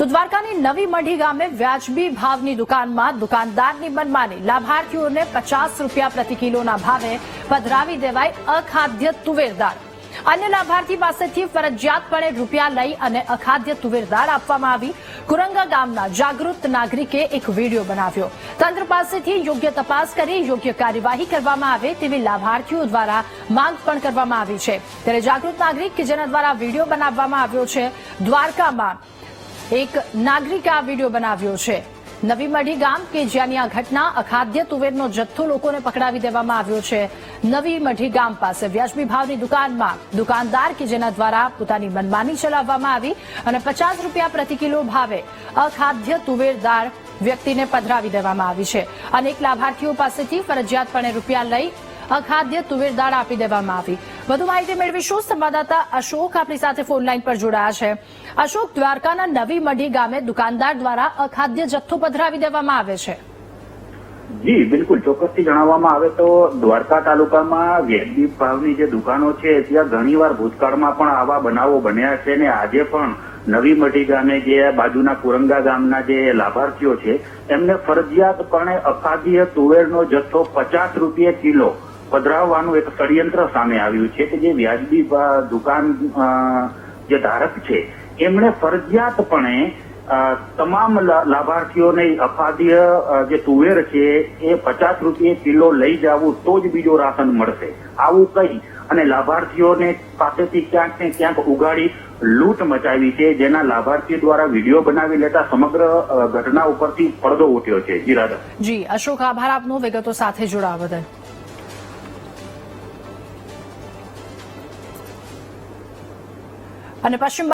તો દ્વારકાની નવી મઢી ગામે વ્યાજબી ભાવની દુકાનમાં દુકાનદારની મનમાની, લાભાર્થીઓને 50 રૂપિયા પ્રતિ કિલોના ભાવે પધરાવી દેવાય અખાદ્ય તુવેર દાળ। અન્ય લાભાર્થી પાસેથી ફરજિયાતપણે રૂપિયા લઈ અને અખાદ્ય તુવેર દાળ આપવામાં આવી। કુરંગા ગામના જાગૃત નાગરિકે એક વિડીયો બનાવ્યો। તંત્ર પાસેથી યોગ્ય તપાસ કરી યોગ્ય કાર્યવાહી કરવામાં આવે તેવી લાભાર્થીઓ દ્વારા માંગ પણ કરવામાં આવી છે। ત્યારે જાગૃત નાગરિક કે જેના દ્વારા વિડીયો બનાવવામાં આવ્યો છે, દ્વારકામાં એક નાગરિકે આ વિડીયો બનાવ્યો છે। નવી મઢી ગામ કે જ્યાંની આ ઘટના, અખાદ્ય તુવેરનો જથ્થો લોકોને પકડાવી દેવામાં આવ્યો છે। નવી મઢી ગામ પાસે વ્યાજબી ભાવની દુકાનમાં દુકાનદાર કે જેના દ્વારા પોતાની મનમાની ચલાવવામાં આવી અને 50 રૂપિયા પ્રતિ કિલો ભાવે અખાદ્ય તુવેર દાળ વ્યક્તિને પધરાવી દેવામાં આવી છે। અનેક લાભાર્થીઓ પાસેથી ફરજિયાતપણે રૂપિયા લઈ અખાદ્ય તુવેર દાળ આપી દેવામાં આવી। વધુ માહિતી મેળવીશું। સંવાદદાતા અશોક આપણી સાથે ફોન લાઈન પર જોડાયા છે। અશોક, દ્વારકાના નવી મઢી ગામે દુકાનદાર દ્વારા અખાદ્ય જથ્થો પધરાવી દેવામાં આવે છે। જી બિલકુલ, ચોક્કસથી જણાવવામાં આવે તો દ્વારકા તાલુકામાં વ્યાજબી ભાવની જે દુકાનો છે ત્યાં ઘણીવાર ભૂતકાળમાં પણ આવા બનાવો બન્યા છે અને આજે પણ નવી મઢી ગામે જે બાજુના કુરંગા ગામના જે લાભાર્થીઓ છે એમને ફરજિયાતપણે અખાદ્ય તુવેરનો જથ્થો 50 રૂપિયા કિલો પધરાવવાનું એક ષડયંત્ર સામે આવ્યું છે કે જે વ્યાજબી દુકાન જે ધારક છે એમણે ફરજિયાતપણે તમામ લાભાર્થીઓને અખાદ્ય જે તુવેર છે એ 50 રૂપિયા કિલો લઈ જવું તો જ બીજો રાશન મળશે, આવું કહી અને લાભાર્થીઓને પાસેથી ક્યાંક ને ક્યાંક ઉગાડી લૂંટ મચાવી છે, જેના લાભાર્થીઓ દ્વારા વિડીયો બનાવી લેતા સમગ્ર ઘટના ઉપરથી પડદો ઉઠ્યો છે। જી રાધા। જી અશોક, આભાર આપનો વિગતો સાથે જોડાવા બદલ। અને પશ્ચિમ